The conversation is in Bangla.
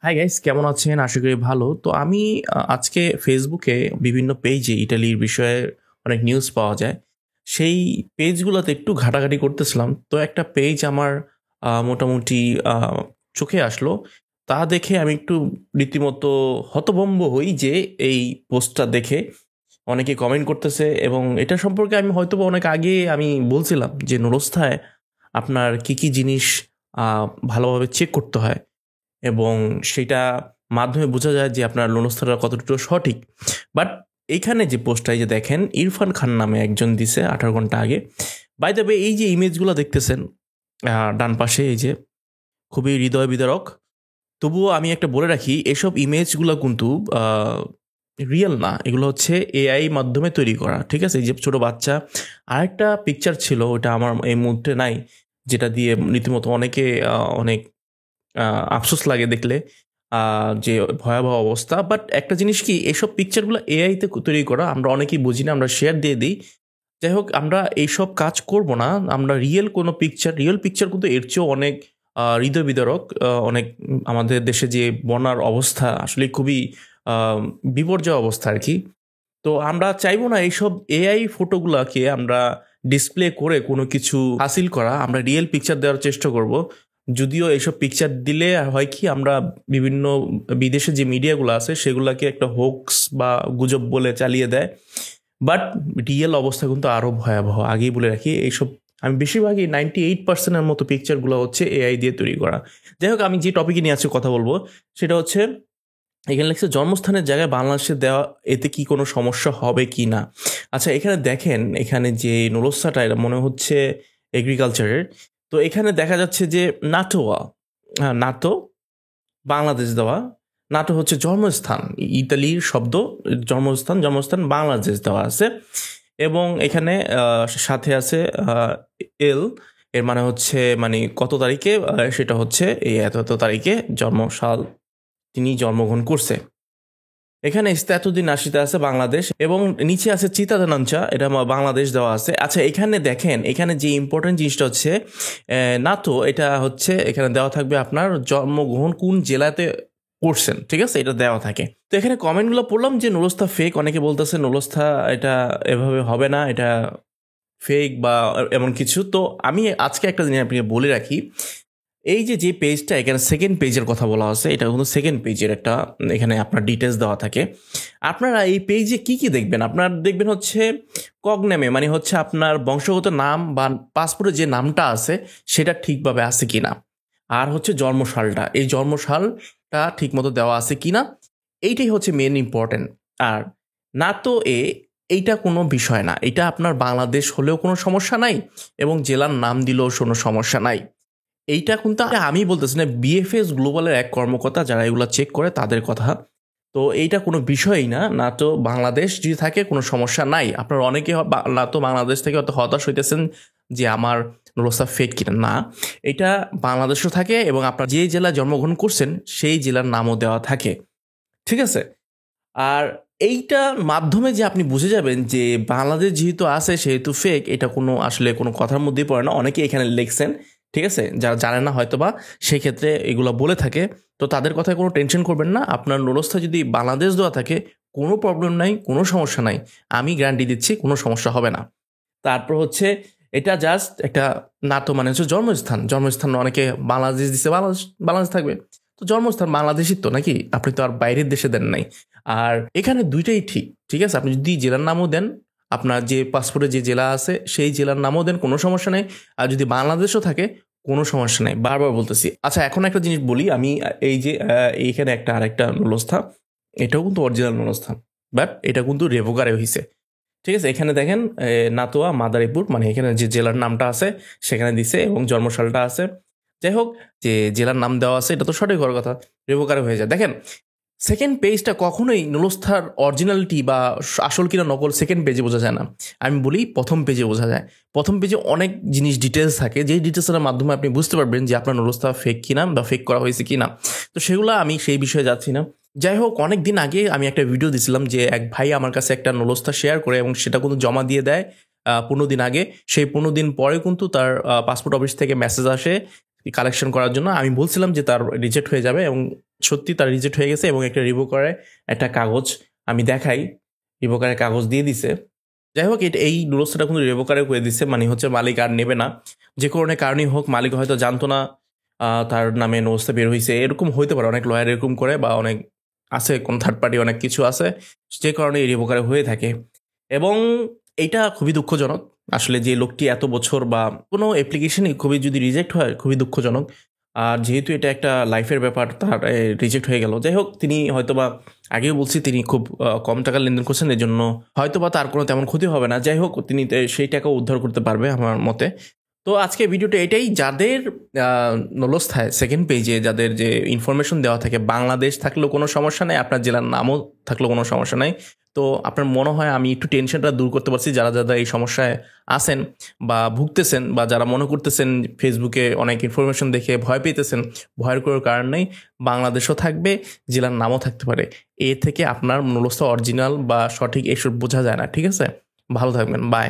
হাই গাইস, কেমন আছেন? আশা করি ভালো। তো আমি আজকে ফেসবুকে বিভিন্ন পেজে ইটালির বিষয়ে অনেক নিউজ পাওয়া যায়। সেই পেজগুলোতে একটু ঘাটাঘাটি করতেছিলাম। তো একটা পেজ আমার মোটামুটি আ চোখে আসলো। তা দেখে আমি একটু রীতিমতো হতভম্ব হই যে এই পোস্টটা দেখে অনেকে কমেন্ট করতেছে এবং এটা সম্পর্কে আমি হয়তোবা অনেক আগে আমি বলছিলাম যে নুরস্থায় আপনার কি জিনিস আ ভালোভাবে চেক করতে হয়। এবং সেইটা মাধ্যমে বোঝা যায় যে আপনার লোনস্থাটা কতটুকু সঠিক। বাট এইখানে যে পোস্টটা এই যে দেখেন ইরফান খান নামে একজন দিছে ১৮ ঘন্টা আগে। বাই দ্য ওয়ে এই যে ইমেজগুলো দেখতেছেন ডান পাশে এই যে খুবই হৃদয় বিদারক। তবুও আমি একটা বলে রাখি এসব ইমেজগুলো কিন্তু আ রিয়াল না। এগুলো হচ্ছে এআই মাধ্যমে তৈরি করা। ঠিক আছে? এই যে ছোট বাচ্চা আরেকটা পিকচার ছিল ওটা আমার এই মুহূর্তে নাই। যেটা দিয়ে রীতিমতো অনেকে অনেক আ আফসোস লাগে দেখলে যে ভয়াবহ অবস্থা। বাট একটা জিনিস কি এসব পিকচারগুলো এআই তে তৈরি করা আমরা অনেকেই বুঝি না। আমরা শেয়ার দিয়ে দেই। যাই হোক আমরা এইসব কাজ করব না। আমরা রিয়েল পিকচার কিন্তু এর চেয়েও অনেক হৃদয় বিদারক। অনেক আমাদের দেশে যে বন্যার অবস্থা আসলেই খুবই আ বিপর্যয় অবস্থা আরকি। তো আমরা চাইবো না এইসব এআই ফটোগুলাকে আমরা ডিসপ্লে করে কোনো কিছু হাসিল করা। আমরা রিয়েল পিকচার দেওয়ার চেষ্টা করব। যদিও এইসব পিকচার দিলে হয় কি আমরা বিভিন্ন বিদেশে যে মিডিয়াগুলো আছে সেগুলাকে একটা হোক্স বা গুজব বলে চালিয়ে দেয়। বাট রিয়েল অবস্থা কিন্তু আরও ভয়াবহ। আগেই বলে রাখি এইসব আমি বেশিরভাগই 98% এর মতো পিকচারগুলো হচ্ছে এআই দিয়ে তৈরি করা। যাই হোক আমি যে টপিকে নিয়ে আজকে কথা বলব সেটা হচ্ছে এখানে লেখছে জন্মস্থানের জায়গায় বাংলাদেশে দেওয়া এতে কি কোনো সমস্যা হবে কি না? আচ্ছা এখানে দেখেন এখানে যে নুরুস্সাটা এটা মনে হচ্ছে এগ্রিকালচারের। তো এখানে দেখা যাচ্ছে যে নাটোয়া, নাটো বাংলাদেশ দেওয়া। নাটো হচ্ছে জন্মস্থান। ইতালির শব্দ জন্মস্থান বাংলাদেশ দেওয়া আছে। এবং এখানে সাথে আছে এল এর মানে হচ্ছে মানে কত তারিখে সেটা হচ্ছে এই এত তারিখে জন্মসাল তিনি জন্মগ্রহণ করছে। এখানে এতদিন আশিতে আছে বাংলাদেশ এবং নিচে আছে চিতাদানাঞ্চা এটা বাংলাদেশ দেওয়া আছে। আচ্ছা এখানে দেখেন এখানে যে ইম্পর্টেন্ট জিনিসটা হচ্ছে নাতো এটা হচ্ছে এখানে দেওয়া থাকবে আপনার জন্মগ্রহণ কোন জেলাতে করছেন, ঠিক আছে, এটা দেওয়া থাকে। তো এখানে কমেন্টগুলো পড়লাম যে নুরস্তা ফেক, অনেকে বলতেছে নুরস্তা এটা এভাবে হবে না, এটা ফেক বা এমন কিছু। তো আমি আজকে একটা জিনিস আপনাকে বলে রাখি, এই যে পেজটা এখানে সেকেন্ড পেজের কথা বলা আছে এটা কিন্তু সেকেন্ড পেজের একটা এখানে আপনার ডিটেলস দেওয়া থাকে। আপনারা এই পেজে কি দেখবেন? আপনার দেখবেন হচ্ছে কগনেমে মানে হচ্ছে আপনার বংশগত নাম বা পাসপোর্টে যে নামটা আছে সেটা ঠিকভাবে আছে কিনা, আর হচ্ছে জন্মসালটা, এই জন্মসালটা ঠিকমতো দেওয়া আছে কিনা, এইটাই হচ্ছে মেন ইম্পর্টেন্ট। আর না তো এইটা কোনো বিষয় না, এটা আপনার বাংলাদেশ হলেও কোনো সমস্যা নাই এবং জেলার নাম দিলেও কোনো সমস্যা নাই। এইটা কিন্তু আমি বলতেছি না, বিএফএস গ্লোবালের এক কর্মকর্তা যারা এগুলো চেক করে তাদের কথা। তো এইটা কোনো বিষয়ই না, না তো বাংলাদেশ যদি থাকে কোনো সমস্যা নাই। আপনার অনেকে না তো বাংলাদেশ থেকে হয়তো হতাশ হইতেছেন যে আমার নুরুস্তা ফেক কিনা, না, এটা বাংলাদেশও থাকে এবং আপনার যে জেলায় জন্মগ্রহণ করছেন সেই জেলার নামও দেওয়া থাকে, ঠিক আছে। আর এইটার মাধ্যমে যে আপনি বুঝে যাবেন যে বাংলাদেশ যেহেতু আছে সেহেতু ফেক, এটা কোনো আসলে কোনো কথার মধ্যেই পড়ে না। অনেকে এখানে লিখছেন, ঠিক আছে, যারা জানে না হয়তো বা সেক্ষেত্রে এগুলো বলে থাকে। তো তাদের কথায় কোনো টেনশন করবেন না, আপনার নুরস্থা যদি বাংলাদেশ দেওয়া থাকে কোনো প্রবলেম নাই, কোনো সমস্যা নাই, আমি গ্যারান্টি দিচ্ছি কোনো সমস্যা হবে না। তারপর হচ্ছে এটা জাস্ট একটা নাতো মানে হচ্ছে জন্মস্থান অনেকে বাংলাদেশ দিচ্ছে, বাংলাদেশ থাকবে। তো জন্মস্থান বাংলাদেশই তো নাকি, আপনি তো আর বাইরের দেশে দেন নাই। আর এখানে দুইটাই ঠিক, ঠিক আছে, আপনি যদি জেলার নামও দেন, আপনার যে পাসপোর্টে যে জেলা আছে সেই জেলার নামও দেন, কোনো সমস্যা নেই। আর যদি বাংলাদেশও থাকে কোনো সমস্যা নেই, বারবার বলতেছি। আচ্ছা এখন একটা জিনিস বলি আমি, এই যে এইখানে আরেকটা নুরস্থান, এটাও কিন্তু অরিজিনাল নুরস্থান, বাট এটা কিন্তু রেভোকারে হয়েছে, ঠিক আছে। এখানে দেখেন নাতোয়া মাদারীপুর মানে এখানে যে জেলার নামটা আছে সেখানে দিছে এবং জন্মসালটা আছে। যাই হোক, যে জেলার নাম দেওয়া আছে এটা তো সঠিক হওয়ার কথা, রেভোকারে হয়ে যায়। দেখেন সেকেন্ড পেজটা কখনোই নুরস্থার অরিজিনালিটি বা আসল কিনা নকল সেকেন্ড পেজে বোঝা যায় না, আমি বলি প্রথম পেজে বোঝা যায়। প্রথম পেজে অনেক জিনিস ডিটেলস থাকে, যেই ডিটেলসের মাধ্যমে আপনি বুঝতে পারবেন যে আপনার নুরস্থা ফেক কিনা বা ফেক করা হয়েছে কিনা। তো সেগুলো আমি সেই বিষয়ে যাচ্ছি না। যাই হোক, অনেক দিন আগে আমি একটা ভিডিও দিছিলাম যে এক ভাই আমার কাছে একটা নুরস্থা শেয়ার করে এবং সেটা কিন্তু জমা দিয়ে দেয় 15 দিন আগে। সেই 15 দিন পরে কিন্তু তার পাসপোর্ট অফিস থেকে মেসেজ আসে কালেকশন করার জন্য। আমি বলছিলাম যে তার রিজেক্ট হয়ে যাবে, এবং সত্যি তার রিজেক্ট হয়ে গেছে, এবং একটা রিভোকারে একটা কাগজ আমি দেখাই, রিভোকারের কাগজ দিয়ে দিছে। যাই হোক, এই নুডলসটা কিন্তু রিভোকারে করে দিচ্ছে, মানে হচ্ছে মালিক আর নেবে না। যে কোনো কারণেই হোক, মালিক হয়তো জানতো না তার নামে নুডলসটা বের হয়েছে, এরকম হইতে পারে। অনেক লয়ার এরকম করে, বা অনেক আছে কোন থার্ড পার্টি অনেক কিছু আছে, যে কারণে এই রিভোকারে হয়ে থাকে। এবং এইটা খুবই দুঃখজনক আসলে, যে লোকটি এত বছর বা কোনো অ্যাপ্লিকেশনই খুবই যদি রিজেক্ট হয়, খুবই দুঃখজনক। আর যেহেতু এটা একটা লাইফের ব্যাপার, তার রিজেক্ট হয়ে গেল। যাই হোক, তিনি হয়তোবা আগেও বলছি তিনি খুব কম টাকার লেনদেন করছেন, এর জন্য হয়তোবা তার কোনো তেমন ক্ষতি হবে না। যাই হোক, তিনি সেই টাকা উদ্ধার করতে পারবে আমার মতে। তো আজকে ভিডিওটা এটাই, যাদের নলস্থায় সেকেন্ড পেজে যাদের যে ইনফরমেশন দেওয়া থাকে, বাংলাদেশ থাকলেও কোনো সমস্যা নেই, আপনার জেলার নামও থাকলেও কোনো সমস্যা নেই। তো আপনার মনে হয় আমি একটু টেনশনটা দূর করতে পারছি, যারা যারা এই সমস্যায় আছেন বা ভুগতেছেন, বা যারা মনে করতেছেন ফেসবুকে অনেক ইনফরমেশন দেখে ভয় পেতেছেন, ভয়ের কোনো কারণ নেই। বাংলাদেশও থাকবে, জেলার নামও থাকতে পারে। এ থেকে আপনার নলস্থা অরিজিনাল বা সঠিক এসব বোঝা যায় না। ঠিক আছে, ভালো থাকবেন, বাই।